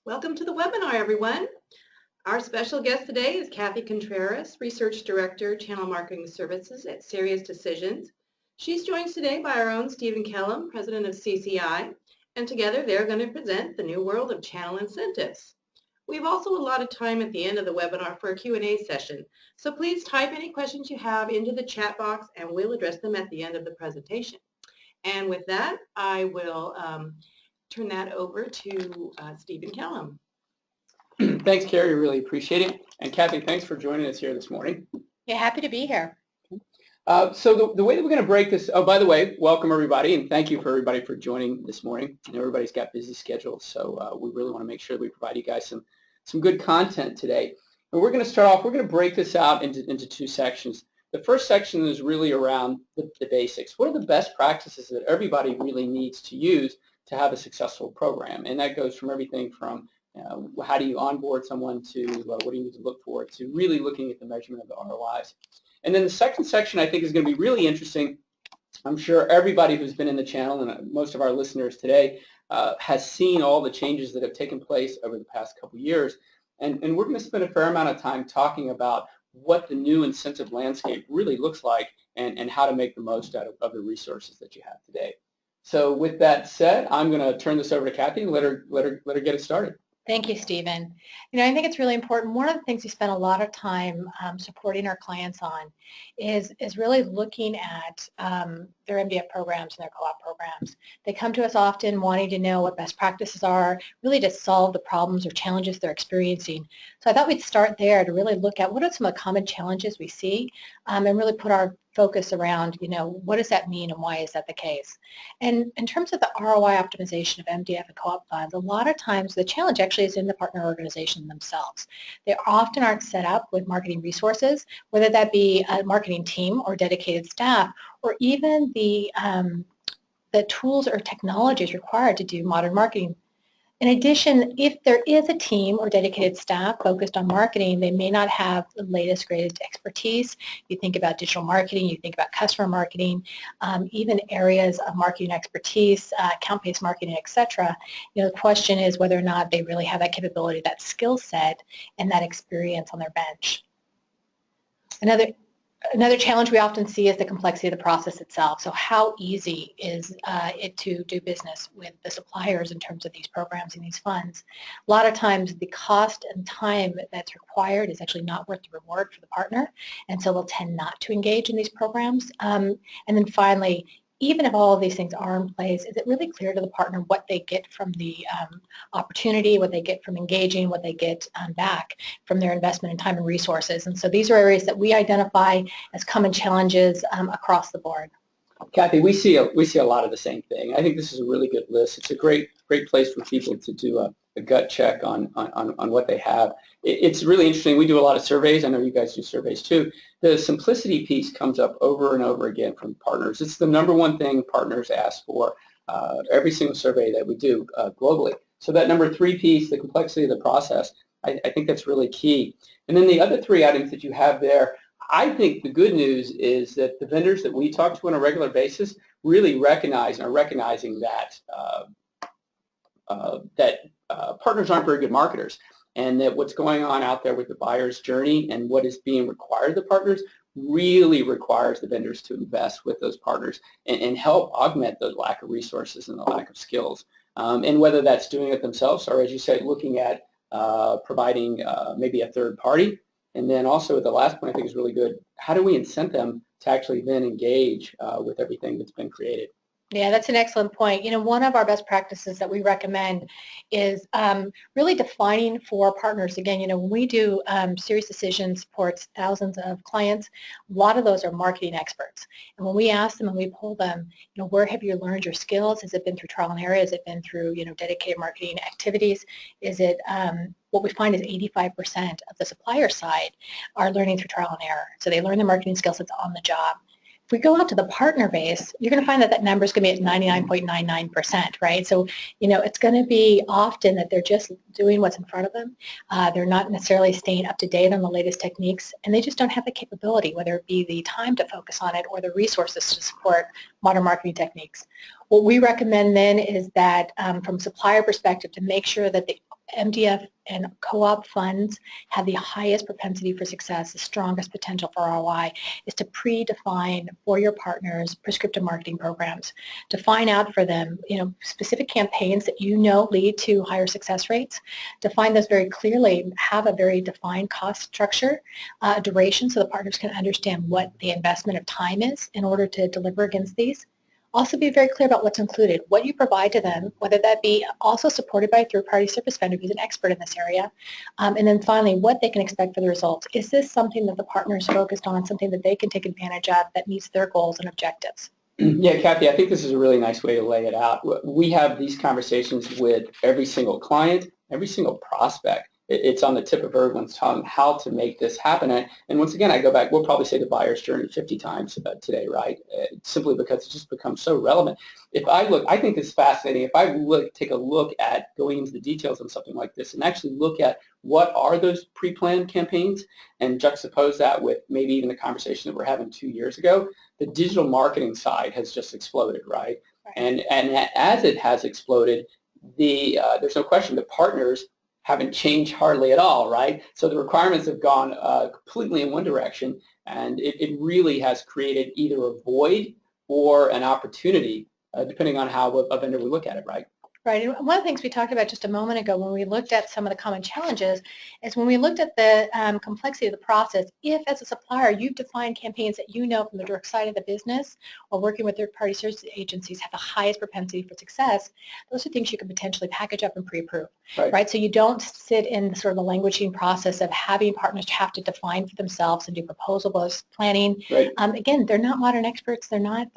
Welcome to the webinar, everyone. Our special guest today is Kathy Contreras, Research Director, Channel Marketing Services at SiriusDecisions. She's joined today by our own Stephen Kellum, President of CCI, and together they're going to present the new world of channel incentives. We've also allotted time at the end of the webinar for a Q&A session, so please type any questions you have into the chat box and we'll address them at the end of the presentation. And with that, I will turn that over to Stephen Kellum. Thanks, Carrie. Really appreciate it. And Kathy, thanks for joining us here this morning. Yeah, happy to be here. So the way that we're going to break this, oh, by the way, welcome everybody, and thank you for everybody for joining this morning. I know everybody's got busy schedules, so we really want to make sure that we provide you guys some good content today. And we're going to start off, we're going to break this out into two sections. The first section is really around the basics. What are the best practices that everybody really needs to use to have a successful program? And that goes from everything from how do you onboard someone to what do you need to look for to really looking at the measurement of the ROIs. And then the second section I think is going to be really interesting. I'm sure everybody who's been in the channel and most of our listeners today has seen all the changes that have taken place over the past couple of years. And we're going to spend a fair amount of time talking about what the new incentive landscape really looks like and how to make the most out of the resources that you have today. So with that said, I'm going to turn this over to Kathy and let her get it started. Thank you, Stephen. I think it's really important. One of the things we spend a lot of time supporting our clients on is really looking at their MDF programs and their co-op programs. They come to us often wanting to know what best practices are, really to solve the problems or challenges they're experiencing. So I thought we'd start there to really look at what are some of the common challenges we see and really put our focus around, what does that mean and why is that the case? And in terms of the ROI optimization of MDF and co-op funds, a lot of times the challenge actually is in the partner organization themselves. They often aren't set up with marketing resources, whether that be a marketing team or dedicated staff, or even the tools or technologies required to do modern marketing. In addition, if there is a team or dedicated staff focused on marketing, they may not have the latest, greatest expertise. You think about digital marketing, you think about customer marketing, even areas of marketing expertise, account-based marketing, etc. The question is whether or not they really have that capability, that skill set, and that experience on their bench. Another challenge we often see is the complexity of the process itself. So how easy is it to do business with the suppliers in terms of these programs and these funds? A lot of times the cost and time that's required is actually not worth the reward for the partner, and so they'll tend not to engage in these programs. And then finally, even if all of these things are in place, is it really clear to the partner what they get from the opportunity, what they get from engaging, what they get back from their investment in time and resources? And so these are areas that we identify as common challenges across the board. Kathy, we see a lot of the same thing. I think this is a really good list. It's a great place for people to do a gut check on what they have. It's really interesting. We do a lot of surveys. I know you guys do surveys too. The simplicity piece comes up over and over again from partners. It's the number one thing partners ask for every single survey that we do globally. So that number three piece, the complexity of the process, I think that's really key. And then the other three items that you have there, I think the good news is that the vendors that we talk to on a regular basis really recognize and are recognizing that partners aren't very good marketers, and that what's going on out there with the buyer's journey and what is being required of the partners really requires the vendors to invest with those partners and help augment the lack of resources and the lack of skills. And whether that's doing it themselves or, as you said, looking at providing maybe a third party. And then also the last point I think is really good, how do we incent them to actually then engage with everything that's been created? Yeah, that's an excellent point. One of our best practices that we recommend is really defining for partners. Again, when we do SiriusDecisions supports thousands of clients, a lot of those are marketing experts. And when we ask them and we poll them, where have you learned your skills? Has it been through trial and error? Has it been through, dedicated marketing activities? Is it what we find is 85% of the supplier side are learning through trial and error. So they learn the marketing skill sets on the job. If we go out to the partner base, you're going to find that number is going to be at 99.99%, right? So, it's going to be often that they're just doing what's in front of them. They're not necessarily staying up to date on the latest techniques, and they just don't have the capability, whether it be the time to focus on it or the resources to support modern marketing techniques. What we recommend then is that from a supplier perspective to make sure that MDF and co-op funds have the highest propensity for success, the strongest potential for ROI, is to predefine for your partners prescriptive marketing programs. Define out for them, specific campaigns that lead to higher success rates. Define those very clearly. Have a very defined cost structure, duration, so the partners can understand what the investment of time is in order to deliver against these. Also be very clear about what's included, what you provide to them, whether that be also supported by a third-party service vendor who's an expert in this area. And then finally, what they can expect for the results. Is this something that the partner's focused on, something that they can take advantage of that meets their goals and objectives? Yeah, Kathy, I think this is a really nice way to lay it out. We have these conversations with every single client, every single prospect. It's on the tip of everyone's tongue how to make this happen. And once again, I go back, we'll probably say the buyer's journey 50 times today, right? Simply because it's just become so relevant. If I look, I think this is fascinating. If I take a look at going into the details on something like this and actually look at what are those pre-planned campaigns and juxtapose that with maybe even the conversation that we're having 2 years ago, the digital marketing side has just exploded, right? And as it has exploded, there's no question the partners haven't changed hardly at all, right? So the requirements have gone completely in one direction, and it really has created either a void or an opportunity, depending on how a vendor would look at it, right? Right. And one of the things we talked about just a moment ago when we looked at some of the common challenges is when we looked at the complexity of the process, if as a supplier you've defined campaigns that from the direct side of the business or working with third-party service agencies have the highest propensity for success, those are things you can potentially package up and pre-approve, right? So you don't sit in sort of the languishing process of having partners have to define for themselves and do proposal-based planning. Right. Again, they're not modern experts. They're not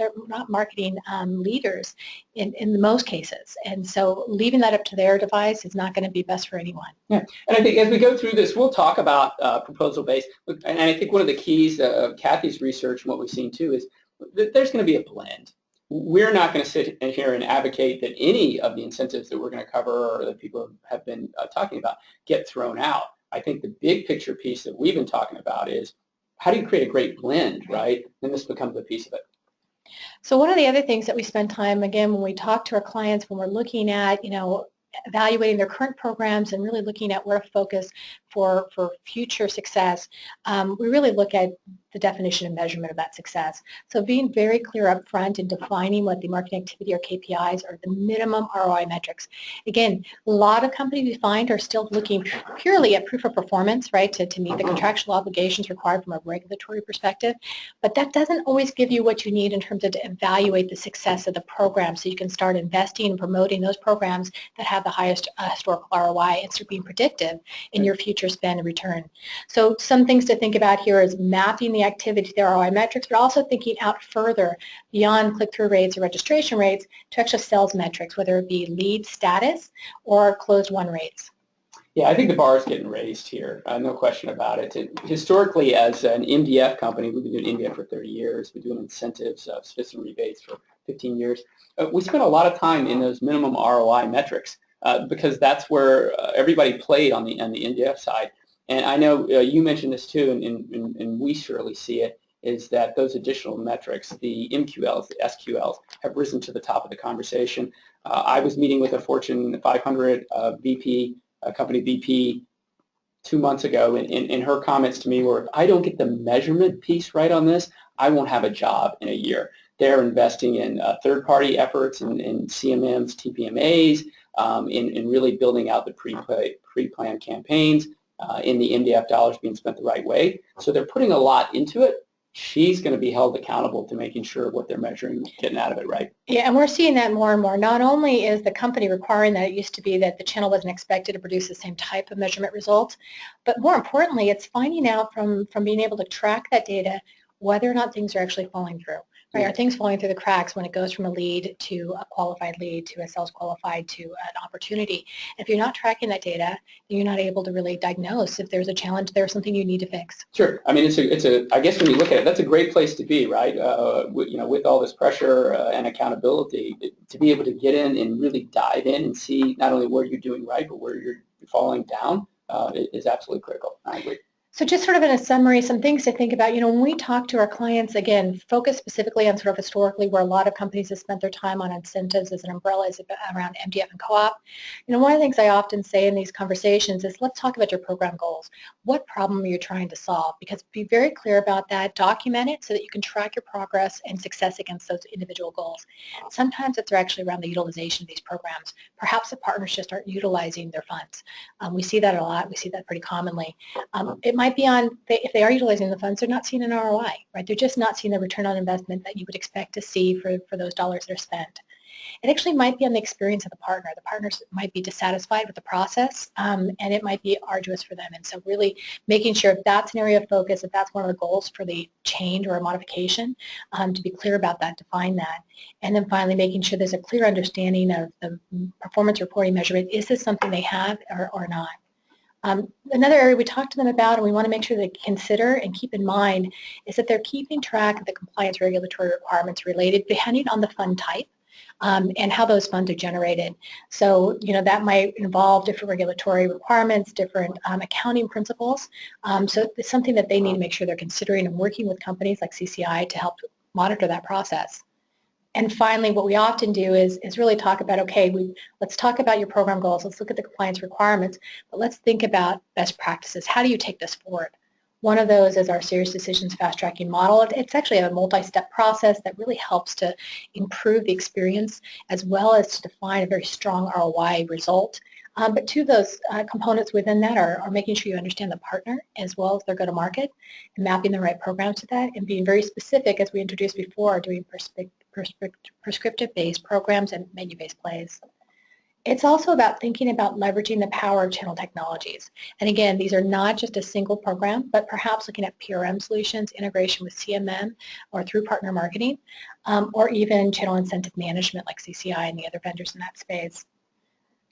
marketing leaders in most cases. And so leaving that up to their device is not going to be best for anyone. Yeah, and I think as we go through this, we'll talk about proposal-based. And I think one of the keys of Kathy's research and what we've seen too is that there's going to be a blend. We're not going to sit in here and advocate that any of the incentives that we're going to cover or that people have been talking about get thrown out. I think the big picture piece that we've been talking about is how do you create a great blend, right? And this becomes a piece of it. So one of the other things that we spend time, again, when we talk to our clients, when we're looking at, evaluating their current programs and really looking at where to focus for future success, we really look at the definition and measurement of that success. So being very clear up front and defining what the marketing activity or KPIs are, the minimum ROI metrics. Again, a lot of companies we find are still looking purely at proof of performance, right, to meet the contractual obligations required from a regulatory perspective. But that doesn't always give you what you need in terms of to evaluate the success of the program so you can start investing and promoting those programs that have the highest historical ROI and start being predictive in your future spend and return. So some things to think about here is mapping the activity to the ROI metrics, but also thinking out further beyond click-through rates or registration rates to actual sales metrics, whether it be lead status or closed-won rates. Yeah, I think the bar is getting raised here, no question about it. Historically, as an MDF company, we've been doing MDF for 30 years. We're doing incentives, spiffs and rebates for 15 years. We spent a lot of time in those minimum ROI metrics because that's where everybody played on the MDF side. And I know you mentioned this too, and we surely see it, is that those additional metrics, the MQLs, the SQLs, have risen to the top of the conversation. I was meeting with a Fortune 500 VP, company VP 2 months ago, and her comments to me were, if I don't get the measurement piece right on this, I won't have a job in a year. They're investing in third-party efforts and CMMs, TPMAs, in really building out the pre-planned campaigns, in the MDF dollars being spent the right way. So they're putting a lot into it. She's going to be held accountable to making sure what they're measuring, getting out of it right. Yeah, and we're seeing that more and more. Not only is the company requiring that, it used to be that the channel wasn't expected to produce the same type of measurement results, but more importantly, it's finding out from being able to track that data whether or not things are actually falling through. Right? Are things falling through the cracks when it goes from a lead to a qualified lead to a sales qualified to an opportunity? If you're not tracking that data, then you're not able to really diagnose if there's a challenge there, something you need to fix. Sure. I mean, I guess when you look at it, that's a great place to be, right? With all this pressure and accountability, to be able to get in and really dive in and see not only where you're doing right, but where you're falling down is absolutely critical. I agree. So just sort of in a summary, some things to think about, when we talk to our clients, again, focus specifically on sort of historically where a lot of companies have spent their time on incentives as an umbrella is around MDF and co-op. One of the things I often say in these conversations is let's talk about your program goals. What problem are you trying to solve? Because be very clear about that, document it so that you can track your progress and success against those individual goals. Sometimes it's actually around the utilization of these programs. Perhaps the partners just aren't utilizing their funds. We see that a lot. We see that pretty commonly. It might be on, if they are utilizing the funds, they're not seeing an ROI, right? They're just not seeing the return on investment that you would expect to see for those dollars that are spent. It actually might be on the experience of the partner. The partners might be dissatisfied with the process, and it might be arduous for them. And so really making sure if that's an area of focus, if that's one of the goals for the change or a modification, to be clear about that, define that. And then finally making sure there's a clear understanding of the performance reporting measurement. Is this something they have or not? Another area we talked to them about and we want to make sure they consider and keep in mind is that they're keeping track of the compliance regulatory requirements related depending on the fund type and how those funds are generated. So, that might involve different regulatory requirements, different accounting principles. So it's something that they need to make sure they're considering and working with companies like CCI to help monitor that process. And finally, what we often do is really talk about, okay, let's talk about your program goals. Let's look at the compliance requirements, but let's think about best practices. How do you take this forward? One of those is our SiriusDecisions fast tracking model. It's actually a multi-step process that really helps to improve the experience as well as to define a very strong ROI result. But two of those components within that are making sure you understand the partner as well as their go-to-market and mapping the right programs to that and being very specific, as we introduced before, doing prescriptive-based programs and menu-based plays. It's also about thinking about leveraging the power of channel technologies. And again, these are not just a single program, but perhaps looking at PRM solutions, integration with CMM or through partner marketing, or even channel incentive management like CCI and the other vendors in that space.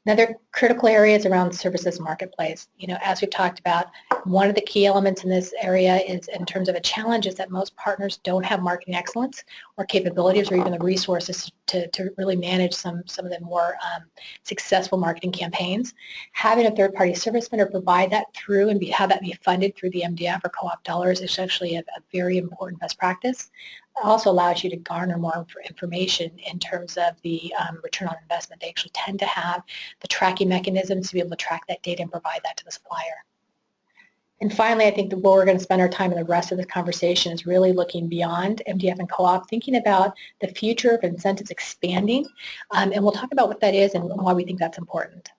Another critical area is around services marketplace. As we've talked about, one of the key elements in this area is in terms of a challenge is that most partners don't have marketing excellence or capabilities or even the resources to really manage some of the more successful marketing campaigns. Having a third-party service vendor provide that through and have that be funded through the MDF or co-op dollars is actually a very important best practice. It also allows you to garner more information in terms of the return on investment. They actually tend to have the tracking mechanisms to be able to track that data and provide that to the supplier. And finally, I think where we're going to spend our time in the rest of the conversation is really looking beyond MDF and co-op, thinking about the future of incentives expanding, and we'll talk about what that is and why we think that's important.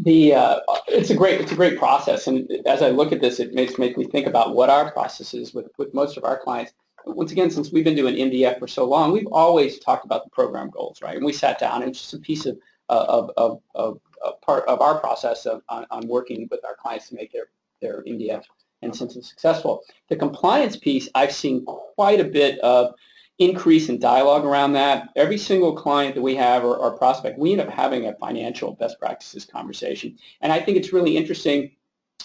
It's a great process, and as I look at this, it makes me think about what our process is with most of our clients. Once again, since we've been doing MDF for so long, we've always talked about the program goals, right? And we sat down, and it's just a piece of part of our process on working with our clients to make their MDF incentives successful. The compliance piece, I've seen quite a bit of increase in dialogue around that. Every single client that we have or prospect, we end up having a financial best practices conversation. And I think it's really interesting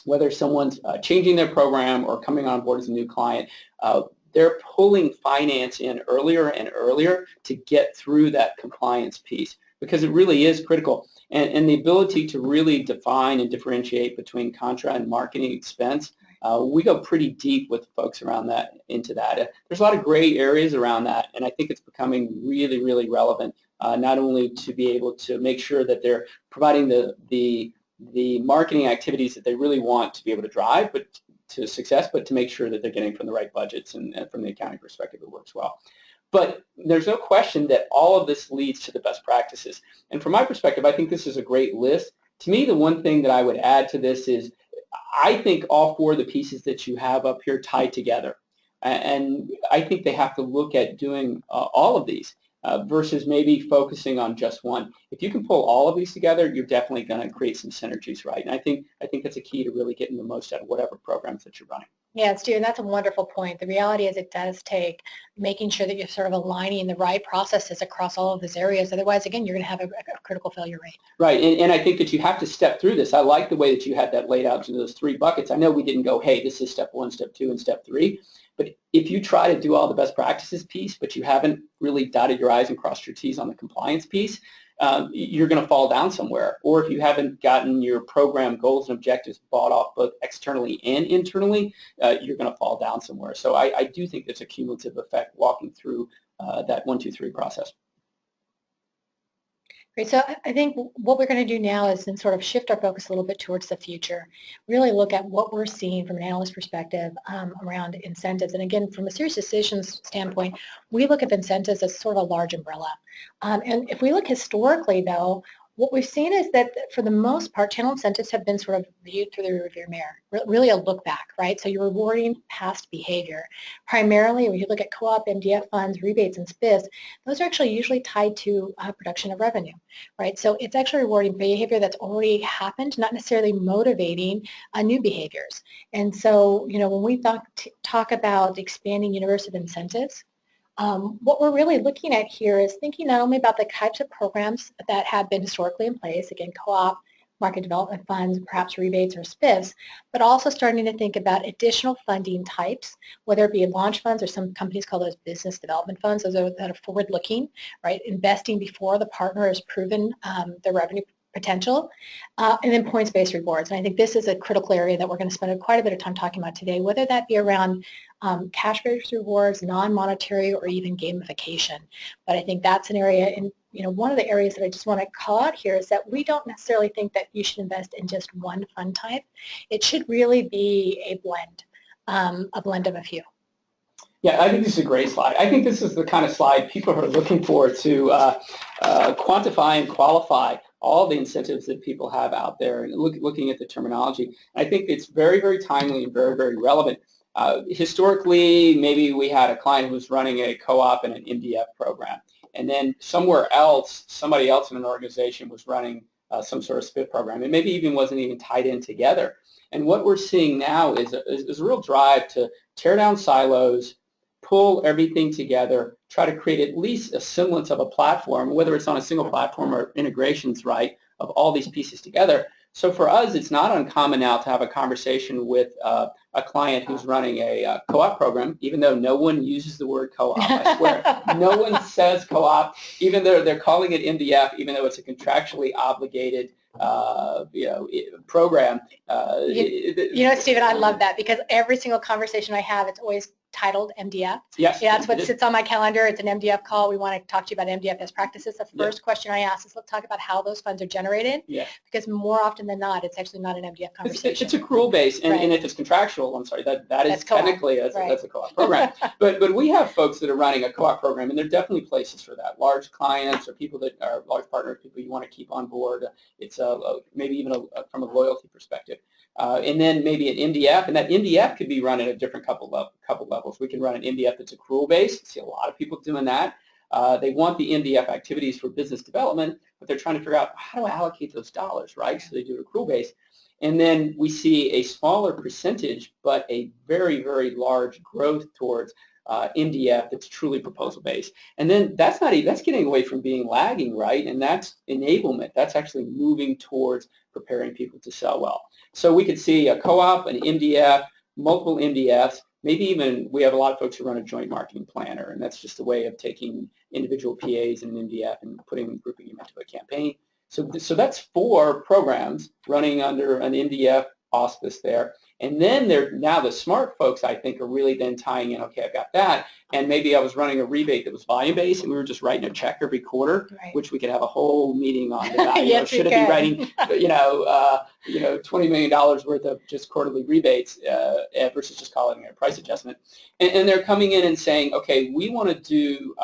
whether someone's changing their program or coming on board as a new client, they're pulling finance in earlier and earlier to get through that compliance piece because it really is critical. And the ability to really define and differentiate between contra and marketing expense, we go pretty deep with folks around that, into that. There's a lot of gray areas around that, and I think it's becoming really, really relevant, not only to be able to make sure that they're providing the marketing activities that they really want to be able to drive, but to success, but to make sure that they're getting from the right budgets and from the accounting perspective it works well. But there's no question that all of this leads to the best practices. And from my perspective, I think this is a great list. To me, the one thing that I would add to this is I think all four of the pieces that you have up here tie together. And I think they have to look at doing all of these versus maybe focusing on just one. If you can pull all of these together, you're definitely going to create some synergies, right? And I think that's a key to really getting the most out of whatever programs that you're running. Yeah, Stu, and that's a wonderful point. The reality is it does take making sure that you're sort of aligning the right processes across all of those areas. Otherwise, again, you're going to have a critical failure rate. Right, and I think that you have to step through this. I like the way that you had that laid out into those three buckets. I know we didn't go, hey, this is step 1, step 2, and step 3. But if you try to do all the best practices piece, but you haven't really dotted your I's and crossed your T's on the compliance piece, you're going to fall down somewhere. Or if you haven't gotten your program goals and objectives bought off both externally and internally, you're going to fall down somewhere. So I do think there's a cumulative effect walking through that 1, 2, 3 process. Great. So I think what we're going to do now is then sort of shift our focus a little bit towards the future, really look at what we're seeing from an analyst perspective around incentives. And again, from a SiriusDecisions standpoint, we look at incentives as sort of a large umbrella. And if we look historically, though, what we've seen is that for the most part, channel incentives have been sort of viewed through the rearview mirror, really a look back, right? So you're rewarding past behavior. Primarily, when you look at co-op, MDF funds, rebates, and spiffs, those are actually usually tied to production of revenue, right? So it's actually rewarding behavior that's already happened, not necessarily motivating new behaviors. And so, when we talk about expanding universe of incentives, what we're really looking at here is thinking not only about the types of programs that have been historically in place, again, co-op, market development funds, perhaps rebates or spiffs, but also starting to think about additional funding types, whether it be launch funds or some companies call those business development funds, those that are forward-looking, right, investing before the partner has proven their revenue potential, and then points-based rewards. And I think this is a critical area that we're going to spend quite a bit of time talking about today, whether that be around cash-based rewards, non-monetary, or even gamification. But I think that's an area, and one of the areas that I just want to call out here is that we don't necessarily think that you should invest in just one fund type. It should really be a blend of a few. Yeah, I think this is a great slide. I think this is the kind of slide people are looking for to quantify and qualify all the incentives that people have out there, and looking at the terminology. I think it's very, very timely and very, very relevant. Historically, maybe we had a client who was running a co-op and an MDF program, and then somewhere else, somebody else in an organization was running some sort of SPIF program, and maybe even wasn't even tied in together. And what we're seeing now is a real drive to tear down silos, pull everything together, try to create at least a semblance of a platform, whether it's on a single platform or integrations, right, of all these pieces together. So for us, it's not uncommon now to have a conversation with a client who's running a co-op program, even though no one uses the word co-op. I swear, no one says co-op, even though they're calling it MDF, even though it's a contractually obligated program. Stephen, I love that, because every single conversation I have, it's always titled MDF. Yes. Yeah, that's what sits on my calendar. It's an MDF call. We want to talk to you about MDF best practices. The first question I ask is, let's talk about how those funds are generated. Yeah. Because more often than not, it's actually not an MDF conversation. It's accrual based, and if it's contractual, I'm sorry, that is technically that's a co-op program. but we have folks that are running a co-op program, and there are definitely places for that. Large clients or people that are large partners, people you want to keep on board. It's maybe even from a loyalty perspective. And then maybe an MDF, and that MDF could be run at a different couple levels. We can run an MDF that's accrual-based. See a lot of people doing that. They want the MDF activities for business development, but they're trying to figure out, how do I allocate those dollars, right? So they do it accrual-based. And then we see a smaller percentage, but a very, very large growth towards MDF that's truly proposal-based. And then that's getting away from being lagging, right? And that's enablement. That's actually moving towards preparing people to sell well. So we could see a co-op, an MDF, multiple MDFs, maybe even we have a lot of folks who run a joint marketing planner, and that's just a way of taking individual PAs and an MDF and grouping them into a campaign. So that's 4 programs running under an MDF auspice there. And then now the smart folks, I think, are really then tying in, okay, I've got that, and maybe I was running a rebate that was volume-based, and we were just writing a check every quarter, which we could have a whole meeting on. Yes, should it be writing, $20 million worth of just quarterly rebates versus just calling it a price adjustment? And they're coming in and saying, okay, we want to do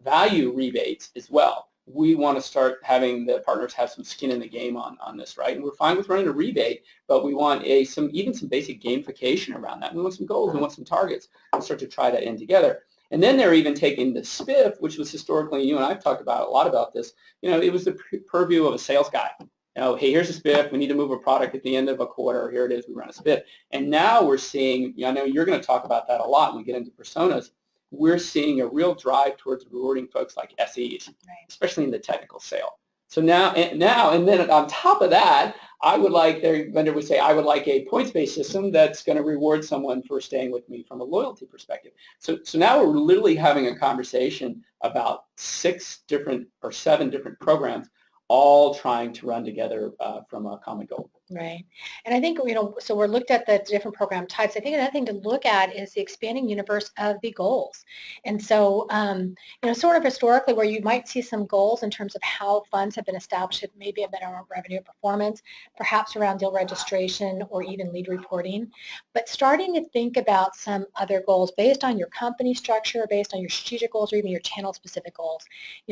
value rebates as well. We want to start having the partners have some skin in the game on this, right? And we're fine with running a rebate, but we want even some basic gamification around that. We want some goals, we want some targets. We'll start to try that in together. And then they're even taking the spiff, which was historically, you and I have talked about a lot about this, it was the purview of a sales guy. Hey, here's a spiff. We need to move a product at the end of a quarter. Here it is. We run a spiff. And now we're seeing, I know you're going to talk about that a lot when we get into personas. We're seeing a real drive towards rewarding folks like SEs, especially in the technical sale. So now, and then on top of that, I would like, their vendor would say, I would like a points-based system that's going to reward someone for staying with me from a loyalty perspective. So now we're literally having a conversation about 6 different or 7 different programs, all trying to run together from a common goal. Right. And I think, so we're looked at the different program types. I think another thing to look at is the expanding universe of the goals. And so, sort of historically where you might see some goals in terms of how funds have been established, maybe have been around revenue performance, perhaps around deal registration or even lead reporting, but starting to think about some other goals based on your company structure, based on your strategic goals, or even your channel specific goals.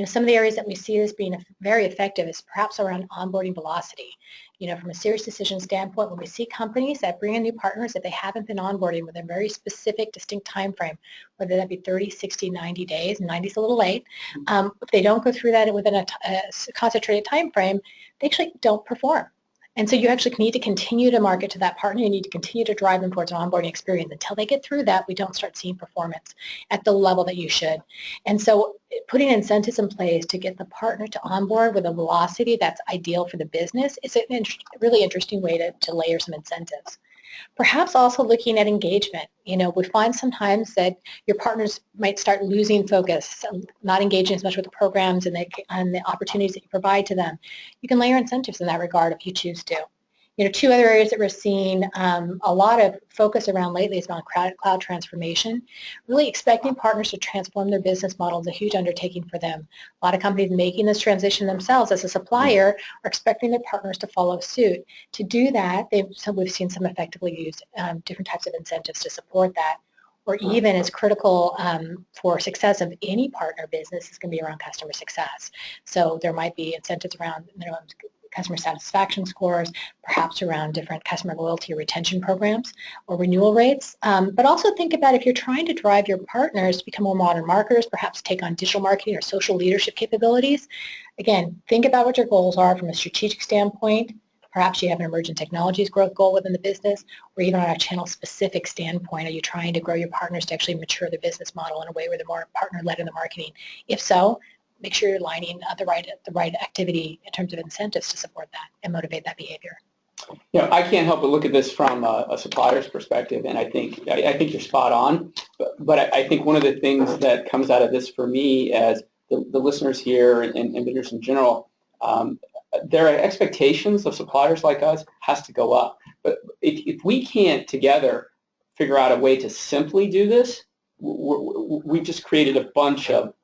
Some of the areas that we see this being very effective is perhaps around onboarding velocity. From a SiriusDecisions standpoint, when we see companies that bring in new partners that they haven't been onboarding with a very specific, distinct time frame, whether that be 30, 60, 90 days, 90 is a little late, if they don't go through that within a concentrated time frame, they actually don't perform. And so you actually need to continue to market to that partner. You need to continue to drive them towards an onboarding experience. Until they get through that, we don't start seeing performance at the level that you should. And so putting incentives in place to get the partner to onboard with a velocity that's ideal for the business is a really interesting way to layer some incentives. Perhaps also looking at engagement. We find sometimes that your partners might start losing focus, not engaging as much with the programs and the opportunities that you provide to them. You can layer incentives in that regard if you choose to. 2 other areas that we're seeing a lot of focus around lately is around cloud transformation. Really expecting partners to transform their business model is a huge undertaking for them. A lot of companies making this transition themselves as a supplier are expecting their partners to follow suit. To do that, we've seen some effectively used different types of incentives to support that, or even as critical for success of any partner business is going to be around customer success. So there might be incentives around minimum customer satisfaction scores, perhaps around different customer loyalty or retention programs or renewal rates. But also think about if you're trying to drive your partners to become more modern marketers, perhaps take on digital marketing or social leadership capabilities. Again, think about what your goals are from a strategic standpoint. Perhaps you have an emerging technologies growth goal within the business, or even on a channel-specific standpoint. Are you trying to grow your partners to actually mature their business model in a way where they're more partner-led in the marketing? If so, make sure you're lining the right activity in terms of incentives to support that and motivate that behavior. I can't help but look at this from a supplier's perspective, and I think you're spot on. But I think one of the things that comes out of this for me as the listeners here and vendors in general, their expectations of suppliers like us has to go up. But if we can't together figure out a way to simply do this, we've just created a bunch of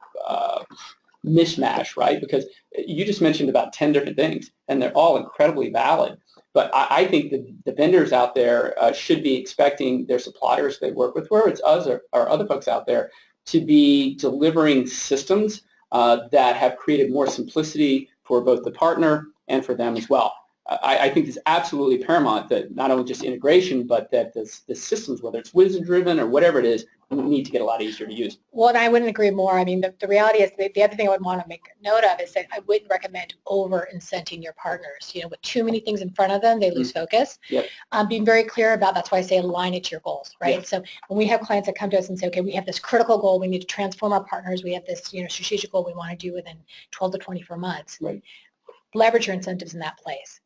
mishmash, right? Because you just mentioned about 10 different things, and they're all incredibly valid. But I think the vendors out there should be expecting their suppliers they work with, whether it's us or other folks out there, to be delivering systems that have created more simplicity for both the partner and for them as well. I think it's absolutely paramount that not only just integration, but that the systems, whether it's wisdom-driven or whatever it is, need to get a lot easier to use. Well, and I wouldn't agree more. I mean, the reality is the other thing I would want to make note of is that I wouldn't recommend over-incenting your partners. With too many things in front of them, they lose focus. Yep. Being very clear about, that's why I say align it to your goals, right? Yep. So when we have clients that come to us and say, okay, we have this critical goal, we need to transform our partners, we have this strategic goal we want to do within 12 to 24 months. Right. Leverage your incentives in that place.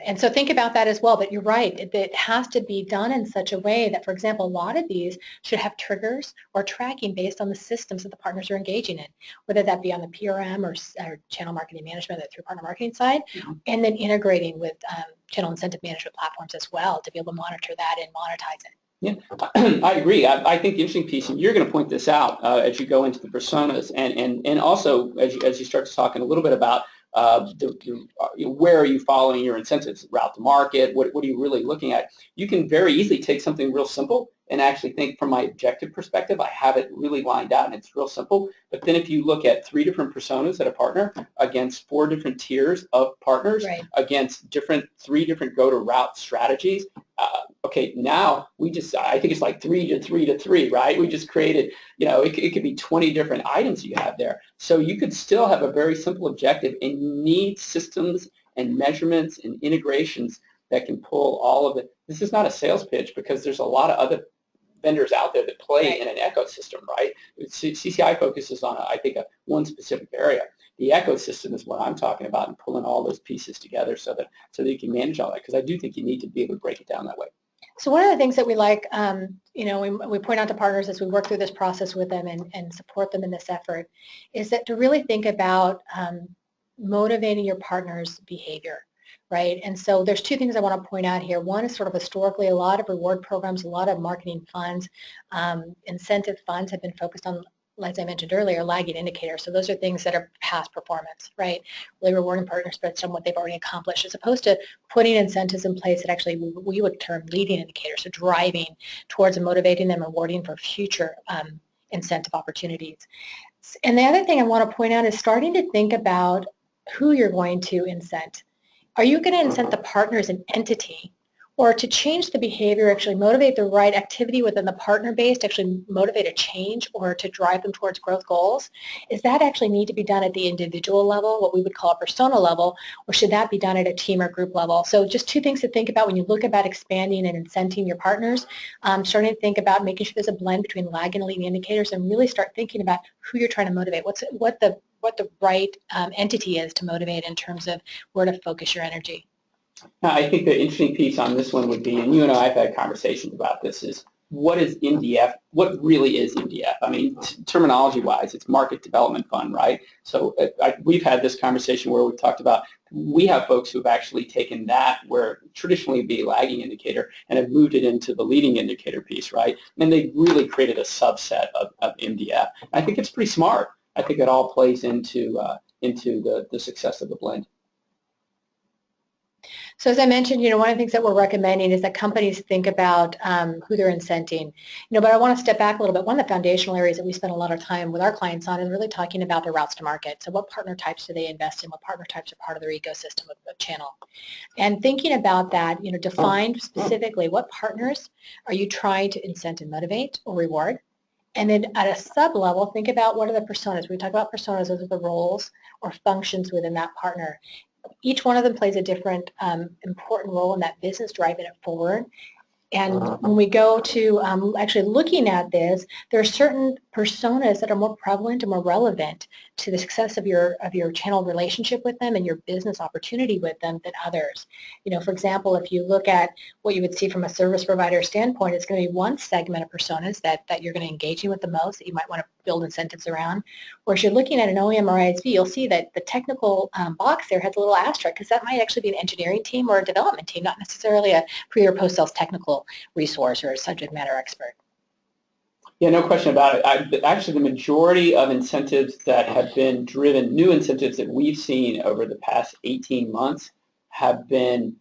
And so think about that as well, but you're right, it has to be done in such a way that, for example, a lot of these should have triggers or tracking based on the systems that the partners are engaging in, whether that be on the PRM or channel marketing management through partner marketing side, and then integrating with channel incentive management platforms as well to be able to monitor that and monetize it. Yeah, I agree. I think the interesting piece, and you're going to point this out as you go into the personas, and also as you start to talk a little bit about where are you following your incentives, route to market, what are you really looking at? You can very easily take something real simple and actually think from my objective perspective, I have it really lined out and it's real simple. But then if you look at 3 different personas at a partner against 4 different tiers of partners, right, against 3 different go-to-route strategies, okay, now I think it's like 3 to 3 to 3, right? We just created, it could be 20 different items you have there. So you could still have a very simple objective and you need systems and measurements and integrations that can pull all of it. This is not a sales pitch because there's a lot of other vendors out there that play in an ecosystem, right? CCI focuses on, I think, one specific area. the ecosystem is what I'm talking about, and pulling all those pieces together so that you can manage all that, because I do think you need to be able to break it down that way. So one of the things that we like, we point out to partners as we work through this process with them and support them in this effort, is that to really think about motivating your partner's behavior, right? And so there's two things I want to point out here. One is sort of historically a lot of reward programs, a lot of marketing funds, incentive funds have been focused on, as I mentioned earlier, lagging indicators. So those are things that are past performance, right? Really rewarding partners based on what they've already accomplished, as opposed to putting incentives in place that actually we would term leading indicators, so driving towards and motivating them, rewarding for future incentive opportunities. And the other thing I want to point out is starting to think about who you're going to incent. Are you going to incent the partner as an entity, or to change the behavior, actually motivate the right activity within the partner base to actually motivate a change or to drive them towards growth goals? Is that actually need to be done at the individual level, what we would call a persona level, or should that be done at a team or group level? So just two things to think about when you look about expanding and incenting your partners, starting to think about making sure there's a blend between lag and leading indicators, and really start thinking about who you're trying to motivate, what the right entity is to motivate in terms of where to focus your energy. Now, I think the interesting piece on this one would be, and you and I have had conversations about this, is what is MDF? What really is MDF? I mean, terminology-wise, it's Market Development Fund, right? So we've had this conversation where we've talked about, we have folks who've actually taken that, where traditionally it'd be a lagging indicator, and have moved it into the leading indicator piece, right? And they really created a subset of MDF. I think it's pretty smart. I think it all plays into the success of the blend. So as I mentioned, one of the things that we're recommending is that companies think about who they're incenting. But I want to step back a little bit. One of the foundational areas that we spend a lot of time with our clients on is really talking about their routes to market. So what partner types do they invest in? What partner types are part of their ecosystem of channel? And thinking about that, define specifically what partners are you trying to incent and motivate or reward? And then at a sub-level, think about what are the personas. We talk about personas, those are the roles or functions within that partner. Each one of them plays a different important role in that business, driving it forward. And when we go to actually looking at this, there are certain personas that are more prevalent and more relevant to the success of your channel relationship with them and your business opportunity with them than others. For example, if you look at what you would see from a service provider standpoint, it's going to be one segment of personas that you're going to engage in with the most, that you might want to build incentives around. Whereas you're looking at an OEM or ISV, you'll see that the technical box there has a little asterisk, because that might actually be an engineering team or a development team, not necessarily a pre or post-sales technical resource or a subject matter expert. Yeah, no question about it. Actually, the majority of incentives that have been driven, new incentives that we've seen over the past 18 months, have been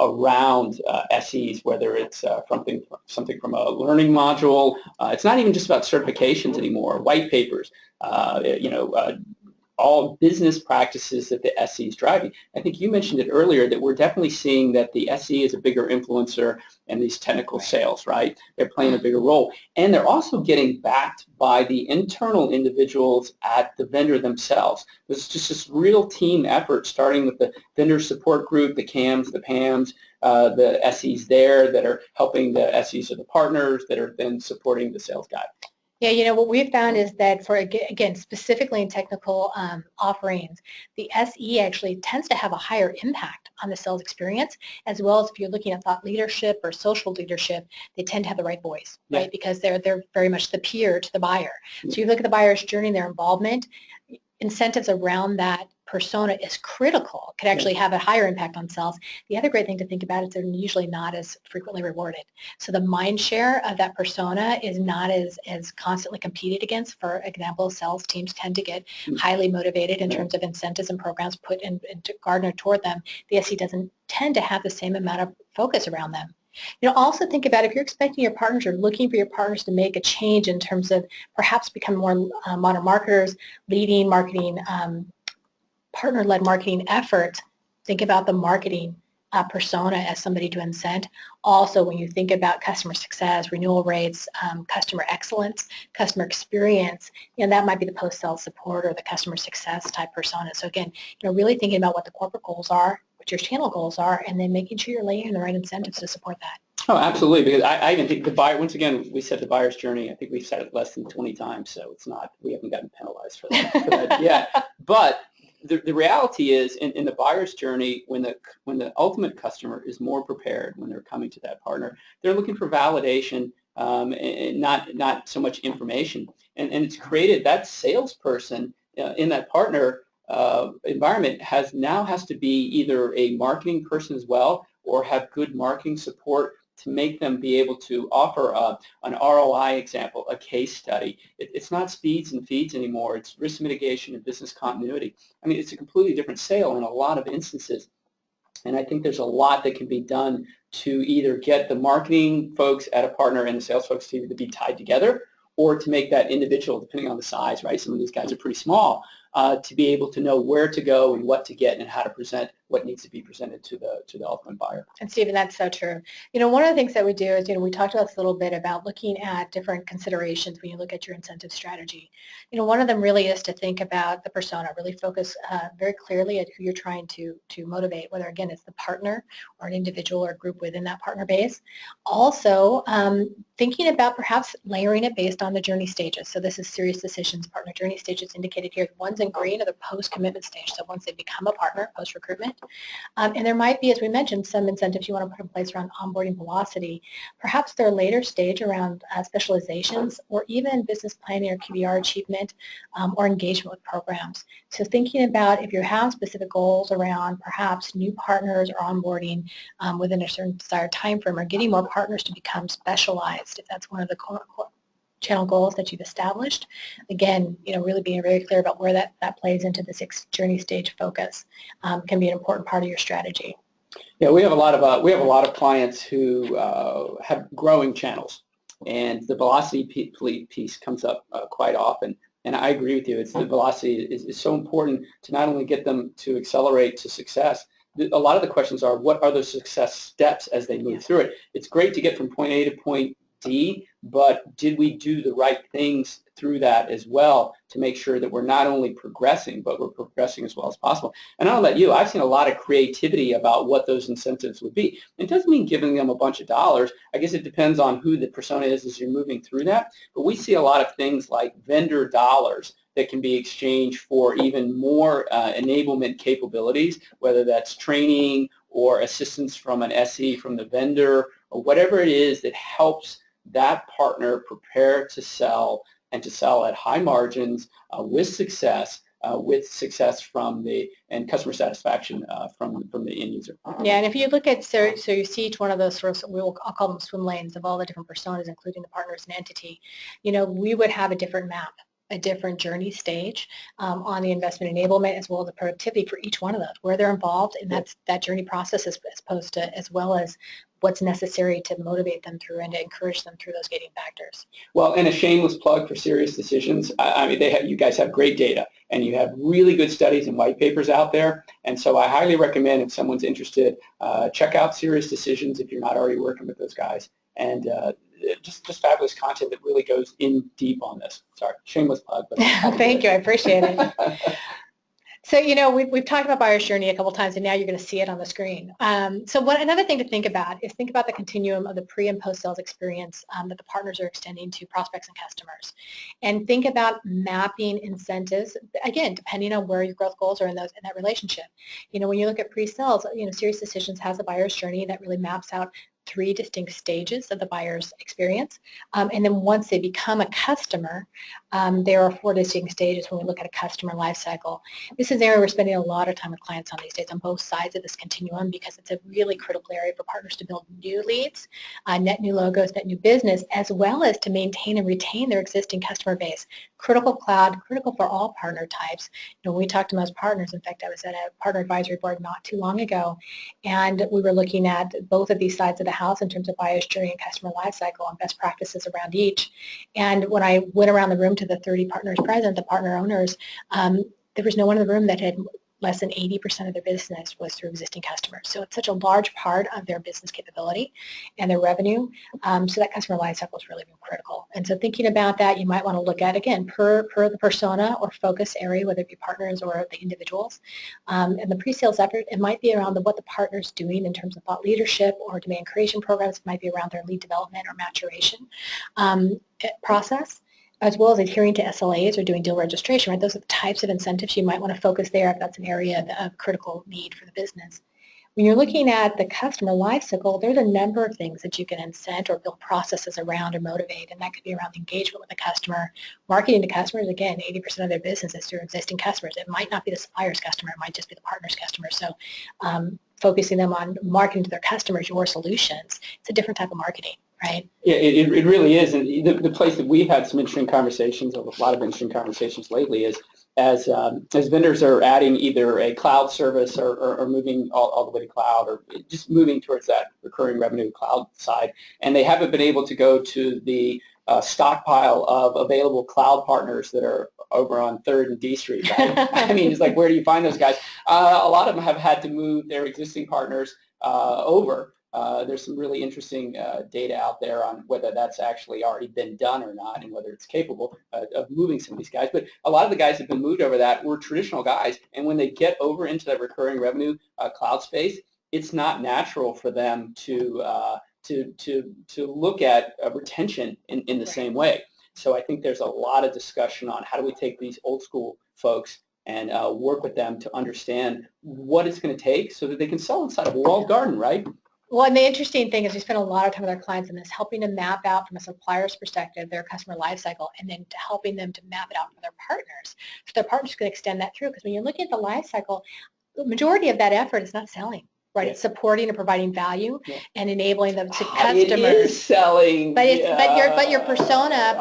around SEs, whether it's something from a learning module. It's not even just about certifications anymore, white papers, all business practices that the SE is driving. I think you mentioned it earlier that we're definitely seeing that the SE is a bigger influencer in these technical sales, right? They're playing a bigger role. And they're also getting backed by the internal individuals at the vendor themselves. There's just this real team effort, starting with the vendor support group, the CAMs, the PAMs, the SEs there that are helping the SEs or the partners that are then supporting the sales guy. Yeah, what we've found is that for, again, specifically in technical offerings, the SE actually tends to have a higher impact on the sales experience, as well as if you're looking at thought leadership or social leadership, they tend to have the right voice, right? Because they're very much the peer to the buyer. So you look at the buyer's journey, their involvement, incentives around that persona is critical, could actually have a higher impact on sales. The other great thing to think about is they're usually not as frequently rewarded. So the mind share of that persona is not as constantly competed against. For example, sales teams tend to get highly motivated in terms of incentives and programs put in garnered toward them. The SE doesn't tend to have the same amount of focus around them. Also think about if you're expecting your partners or looking for your partners to make a change in terms of perhaps become more modern marketers, leading marketing, partner-led marketing efforts, think about the marketing persona as somebody to incent. Also, when you think about customer success, renewal rates, customer excellence, customer experience, that might be the post-sales support or the customer success type persona. So again, really thinking about what the corporate goals are, what your channel goals are, and then making sure you're laying in the right incentives to support that. Oh, absolutely, because I even think the buyer, once again, we said the buyer's journey, I think we've said it less than 20 times, so it's not, we haven't gotten penalized for that yet. But the reality is in the buyer's journey, when the ultimate customer is more prepared when they're coming to that partner, they're looking for validation and not so much information. And it's created that salesperson in that partner environment has to be either a marketing person as well or have good marketing support to make them be able to offer an ROI example, a case study. It's not speeds and feeds anymore. It's risk mitigation and business continuity. I mean, it's a completely different sale in a lot of instances. And I think there's a lot that can be done to either get the marketing folks at a partner and the sales folks to be tied together, or to make that individual, depending on the size, right? Some of these guys are pretty small, to be able to know where to go and what to get and how to present what needs to be presented to the ultimate buyer. And Stephen, that's so true. You know, one of the things that we do is, we talked about this a little bit about looking at different considerations when you look at your incentive strategy. You know, one of them really is to think about the persona, really focus very clearly at who you're trying to motivate, whether, again, it's the partner or an individual or group within that partner base. Also, thinking about perhaps layering it based on the journey stages. So this is SiriusDecisions partner journey stages indicated here. The ones in green are the post-commitment stage. So once they become a partner, post-recruitment. And there might be, as we mentioned, some incentives you want to put in place around onboarding velocity. Perhaps their later stage around specializations or even business planning or QBR achievement or engagement with programs. So thinking about if you have specific goals around perhaps new partners or onboarding within a certain desired time frame, or getting more partners to become specialized, if that's one of the channel goals that you've established. Again, really being very clear about where that plays into the 6 journey stage focus can be an important part of your strategy. Yeah, we have a lot of clients who have growing channels, and the velocity piece comes up quite often. And I agree with you. It's the velocity is so important to not only get them to accelerate to success. A lot of the questions are, what are the success steps as they move through it? It's great to get from point A to point D, but did we do the right things through that as well to make sure that we're not only progressing, but we're progressing as well as possible? And I'll let you, I've seen a lot of creativity about what those incentives would be. It doesn't mean giving them a bunch of dollars. I guess it depends on who the persona is as you're moving through that. But we see a lot of things like vendor dollars that can be exchanged for even more enablement capabilities, whether that's training or assistance from an SE from the vendor, or whatever it is that helps that partner prepare to sell, and to sell at high margins with success from and customer satisfaction from the end user. Yeah, and if you look at, so you see each one of those sort of, I'll call them swim lanes of all the different personas, including the partners and entity, we would have a different map, a different journey stage on the investment enablement as well as the productivity for each one of those, where they're involved in that journey process as opposed to, as well as what's necessary to motivate them through and to encourage them through those gating factors. Well, and a shameless plug for SiriusDecisions. I mean, you guys have great data, and you have really good studies and white papers out there. And so I highly recommend, if someone's interested, check out SiriusDecisions if you're not already working with those guys. And just fabulous content that really goes in deep on this. Sorry, shameless plug. But Thank you. I appreciate it. So, we've talked about buyer's journey a couple times, and now you're going to see it on the screen. Another thing to think about is think about the continuum of the pre- and post-sales experience that the partners are extending to prospects and customers. And think about mapping incentives, again, depending on where your growth goals are in that relationship. When you look at pre-sales, SiriusDecisions has a buyer's journey that really maps out 3 distinct stages of the buyer's experience. And then once they become a customer, there are 4 distinct stages when we look at a customer life cycle. This is an area we're spending a lot of time with clients on these days on both sides of this continuum, because it's a really critical area for partners to build new leads, net new logos, net new business, as well as to maintain and retain their existing customer base. Critical cloud, critical for all partner types. When we talked to most partners, in fact, I was at a partner advisory board not too long ago, and we were looking at both of these sides of the house in terms of buyer's journey and customer lifecycle and best practices around each. And when I went around the room to the 30 partners present, the partner owners, there was no one in the room that had less than 80% of their business was through existing customers. So it's such a large part of their business capability and their revenue. So that customer lifecycle is really critical. And so thinking about that, you might want to look at, again, per the persona or focus area, whether it be partners or the individuals. And the pre-sales effort, it might be around what the partner's doing in terms of thought leadership or demand creation programs. It might be around their lead development or maturation process. as well as adhering to SLAs or doing deal registration, right? Those are the types of incentives you might want to focus there if that's an area of critical need for the business. When you're looking at the customer lifecycle, there's a number of things that you can incent or build processes around or motivate, and that could be around engagement with the customer, marketing to customers. Again, 80% of their business is through existing customers. It might not be the supplier's customer. It might just be the partner's customer. So focusing them on marketing to their customers your solutions, it's a different type of marketing, right? Yeah, it really is. And the place that we've had some interesting conversations, a lot of interesting conversations lately, is as vendors are adding either a cloud service or moving all the way to cloud or just moving towards that recurring revenue cloud side, and they haven't been able to go to the stockpile of available cloud partners that are over on 3rd and D Street, right? I mean, it's like, where do you find those guys? A lot of them have had to move their existing partners over. There's some really interesting data out there on whether that's actually already been done or not and whether it's capable of moving some of these guys. But a lot of the guys that have been moved over that were traditional guys, and when they get over into that recurring revenue cloud space, it's not natural for them to look at retention in the same way. So I think there's a lot of discussion on how do we take these old school folks and work with them to understand what it's going to take so that they can sell inside of a walled garden, right? Well, and the interesting thing is we spend a lot of time with our clients in this, helping them map out from a supplier's perspective their customer life cycle, and then to helping them to map it out for their partners. So their partners can extend that through, because when you're looking at the life cycle, the majority of that effort is not selling, right? Yeah. It's supporting and providing value and enabling them to customers. It is selling. But your persona,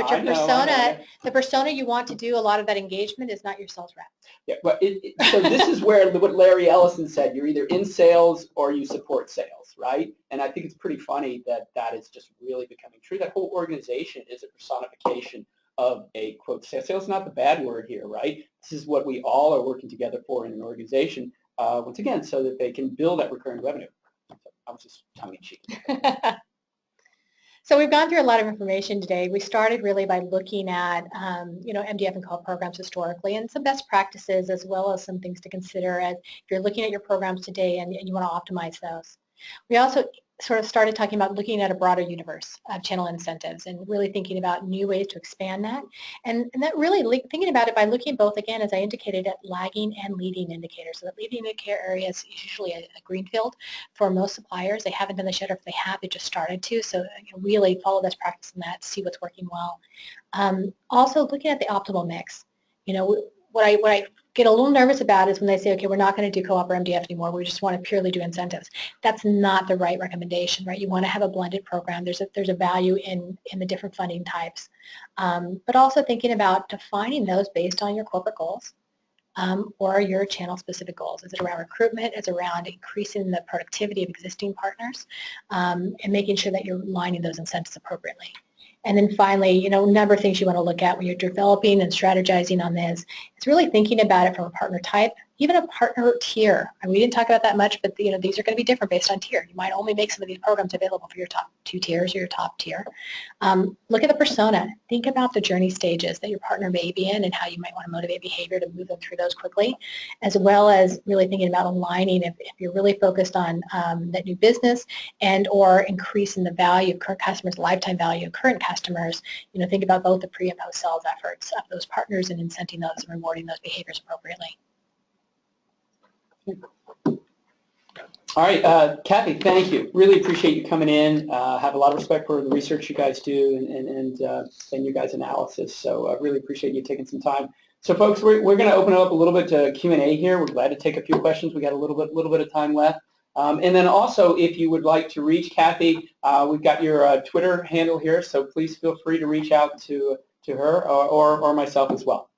the persona you want to do a lot of that engagement is not your sales rep. Yeah, but so this is where what Larry Ellison said, you're either in sales or you support sales, right? And I think it's pretty funny that that is just really becoming true. That whole organization is a personification of a, quote, sales is not the bad word here, right? This is what we all are working together for in an organization, once again, so that they can build that recurring revenue. So I was just tongue in cheek. So we've gone through a lot of information today. We started really by looking at, MDF and co-op programs historically and some best practices, as well as some things to consider as if you're looking at your programs today and you want to optimize those. We also sort of started talking about looking at a broader universe of channel incentives and really thinking about new ways to expand that. And that really thinking about it by looking both, again, as I indicated, at lagging and leading indicators. So that leading indicator area is usually a greenfield for most suppliers. They haven't done the shed, or if they have, they just started to. So really follow best practice in that, see what's working well. Also looking at the optimal mix. What I get a little nervous about is when they say, okay, we're not going to do co-op or MDF anymore. We just want to purely do incentives. That's not the right recommendation, right? You want to have a blended program. There's a value in the different funding types, but also thinking about defining those based on your corporate goals or your channel-specific goals. Is it around recruitment? Is it around increasing the productivity of existing partners and making sure that you're aligning those incentives appropriately? And then finally, a number of things you want to look at when you're developing and strategizing on this. It's really thinking about it from a partner type, even a partner tier. And we didn't talk about that much, but these are going to be different based on tier. You might only make some of these programs available for your top 2 tiers or your top tier. Look at the persona. Think about the journey stages that your partner may be in and how you might want to motivate behavior to move them through those quickly, as well as really thinking about aligning if you're really focused on that new business and or increasing the value of current customers, lifetime value of current customers. Think about both the pre and post sales efforts of those partners and incenting those and rewarding those behaviors appropriately. All right, Kathy, thank you. Really appreciate you coming in. Have a lot of respect for the research you guys do and your guys' analysis. So I really appreciate you taking some time. So folks, we're going to open it up a little bit to Q&A here. We're glad to take a few questions. We got a little bit of time left. And then also, if you would like to reach Kathy, we've got your Twitter handle here. So please feel free to reach out to her or myself as well.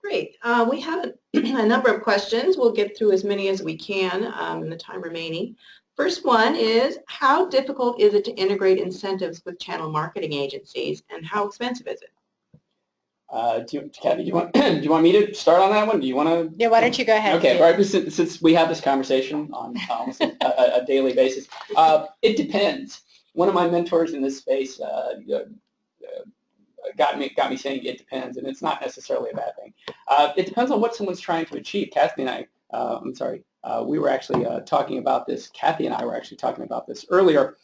Great. We have a number of questions. We'll get through as many as we can in the time remaining. First one is, how difficult is it to integrate incentives with channel marketing agencies, and how expensive is it? Kathy, do you want me to start on that one? Do you want to? Yeah, why don't you go ahead? Okay, right. Since we have this conversation on almost a daily basis, it depends. One of my mentors in this space got me saying it depends, and it's not necessarily a bad thing. It depends on what someone's trying to achieve. Kathy and I, we were actually talking about this. Kathy and I were actually talking about this earlier.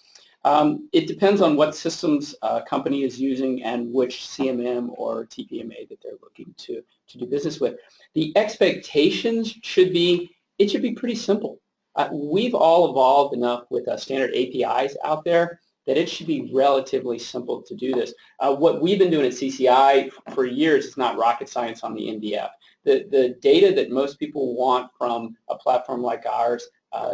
It depends on what systems a company is using and which CMM or TPMA that they're looking to do business with. The expectations should be, it should be pretty simple. We've all evolved enough with standard APIs out there that it should be relatively simple to do this. What we've been doing at CCI for years is not rocket science on the MDF. The data that most people want from a platform like ours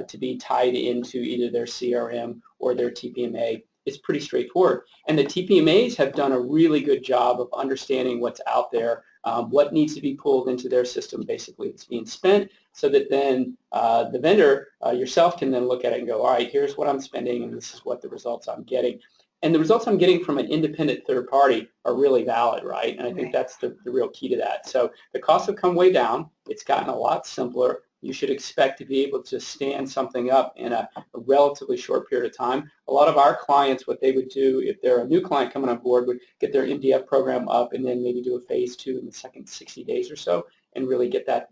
to be tied into either their CRM or their TPMA is pretty straightforward. And the TPMAs have done a really good job of understanding what's out there, what needs to be pulled into their system basically that's being spent, so that then the vendor, yourself, can then look at it and go, all right, here's what I'm spending and this is what the results I'm getting. And the results I'm getting from an independent third party are really valid, right? And I think that's the real key to that. So the costs have come way down. It's gotten a lot simpler. You should expect to be able to stand something up in a relatively short period of time. A lot of our clients, what they would do if they're a new client coming on board, would get their MDF program up and then maybe do a phase 2 in the second 60 days or so and really get that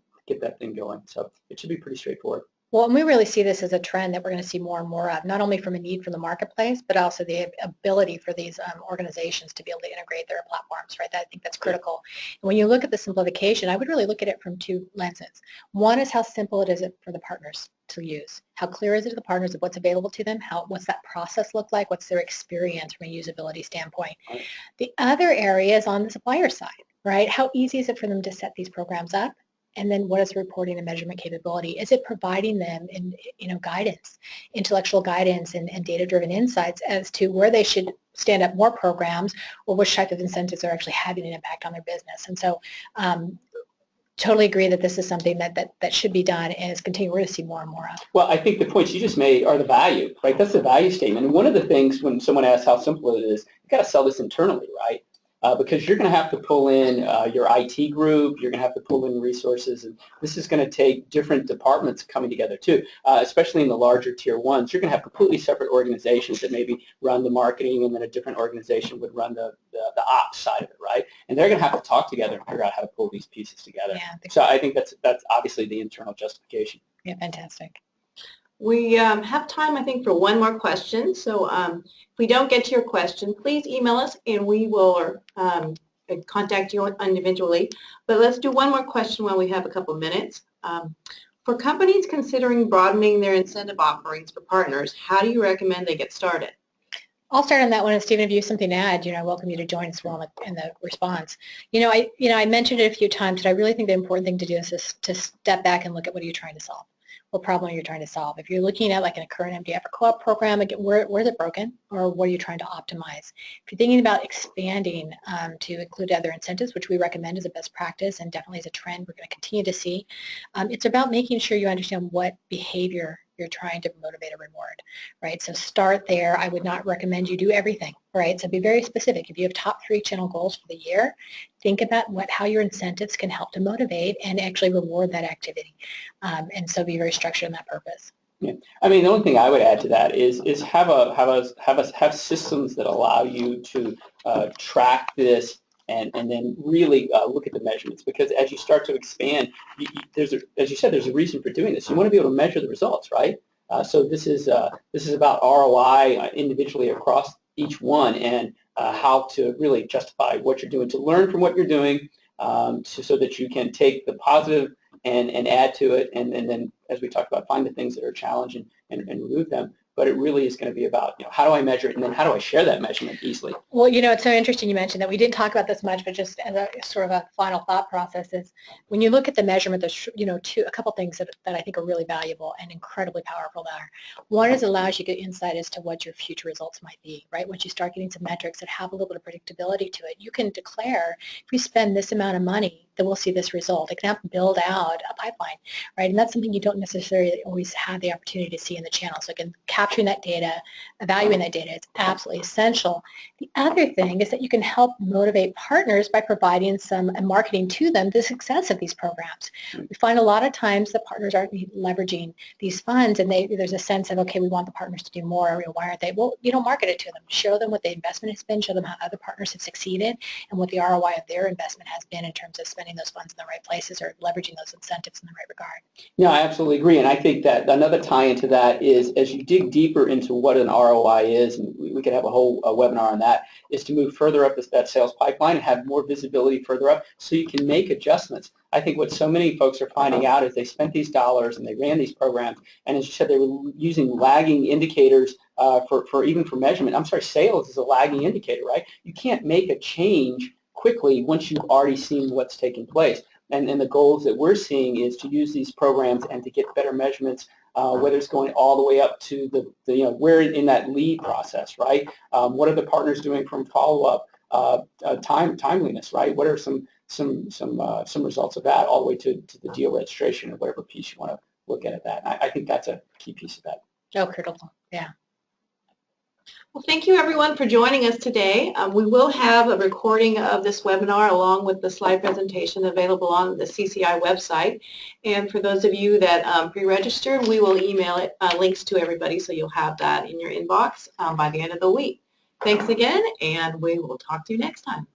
thing going. So it should be pretty straightforward. Well, and we really see this as a trend that we're going to see more and more of, not only from a need from the marketplace, but also the ability for these organizations to be able to integrate their platforms, right? I think that's critical. And when you look at the simplification, I would really look at it from two lenses. One is how simple it is for the partners to use. How clear is it to the partners of what's available to them? What's that process look like? What's their experience from a usability standpoint? Right. The other area is on the supplier side, right? How easy is it for them to set these programs up? And then what is the reporting and measurement capability? Is it providing them in, guidance, intellectual guidance and data-driven insights as to where they should stand up more programs or which type of incentives are actually having an impact on their business? And so totally agree that this is something that should be done and is continuing to see more and more of. Well, I think the points you just made are the value, right? That's the value statement. And one of the things when someone asks how simple it is, you got to sell this internally, right? Because you're going to have to pull in your IT group, you're going to have to pull in resources, and this is going to take different departments coming together too, especially in the larger tier ones. You're going to have completely separate organizations that maybe run the marketing, and then a different organization would run the ops side of it, right? And they're going to have to talk together and figure out how to pull these pieces together. Yeah, so I think that's obviously the internal justification. Yeah, fantastic. We have time, I think, for one more question. So if we don't get to your question, please email us and we will contact you individually. But let's do one more question while we have a couple minutes. For companies considering broadening their incentive offerings for partners, how do you recommend they get started? I'll start on that one, and Stephen, if you have something to add, I welcome you to join as well in the response. I mentioned it a few times, but I really think the important thing to do is to step back and look at what are you trying to solve. What problem you're trying to solve. If you're looking at like in a current MDF or co-op program, again, where is it broken, or what are you trying to optimize? If you're thinking about expanding to include other incentives, which we recommend as a best practice and definitely as a trend we're going to continue to see, it's about making sure you understand what behavior you're trying to motivate or reward, right? So start there. I would not recommend you do everything, right? So be very specific. If you have top 3 channel goals for the year, think about how your incentives can help to motivate and actually reward that activity. And so be very structured in that purpose. Yeah. I mean, the only thing I would add to that is have systems that allow you to track this and then really look at the measurements, because as you start to expand, as you said, there's a reason for doing this. You want to be able to measure the results, right? So this is about ROI individually across each one, and how to really justify what you're doing, to learn from what you're doing, so that you can take the positive and add to it, and then, as we talked about, find the things that are challenging and remove them. But it really is going to be about, how do I measure it, and then how do I share that measurement easily? Well, it's so interesting you mentioned that. We didn't talk about this much, but just as a sort of a final thought process is when you look at the measurement, there's, a couple things that I think are really valuable and incredibly powerful there. One is it allows you to get insight as to what your future results might be, right? Once you start getting some metrics that have a little bit of predictability to it, you can declare, if we spend this amount of money, then we'll see this result. It can help build out a pipeline, right? And that's something you don't necessarily always have the opportunity to see in the channel. So again, capturing that data, evaluating that data is absolutely essential. The other thing is that you can help motivate partners by providing some marketing to them the success of these programs. We find a lot of times that partners aren't leveraging these funds, and there's a sense of, okay, we want the partners to do more. Why aren't they? Well, market it to them. Show them what the investment has been. Show them how other partners have succeeded and what the ROI of their investment has been in terms of spending those funds in the right places or leveraging those incentives in the right regard. No, I absolutely agree. And I think that another tie into that is, as you dig deeper into what an ROI is, and we could have a whole webinar on that, is to move further up that sales pipeline and have more visibility further up so you can make adjustments. I think what so many folks are finding out is they spent these dollars and they ran these programs, and as you said, they were using lagging indicators for even for measurement. I'm sorry, sales is a lagging indicator, right? You can't make a change quickly once you've already seen what's taking place. And the goals that we're seeing is to use these programs and to get better measurements, whether it's going all the way up to the where in that lead process, right? What are the partners doing from follow-up timeliness, right? What are some results of that all the way to the deal registration or whatever piece you want to look at that. I think that's a key piece of that. Oh, critical. Yeah. Well, thank you everyone for joining us today. We will have a recording of this webinar along with the slide presentation available on the CCI website. And for those of you that pre-registered, we will email it links to everybody so you'll have that in your inbox by the end of the week. Thanks again, and we will talk to you next time.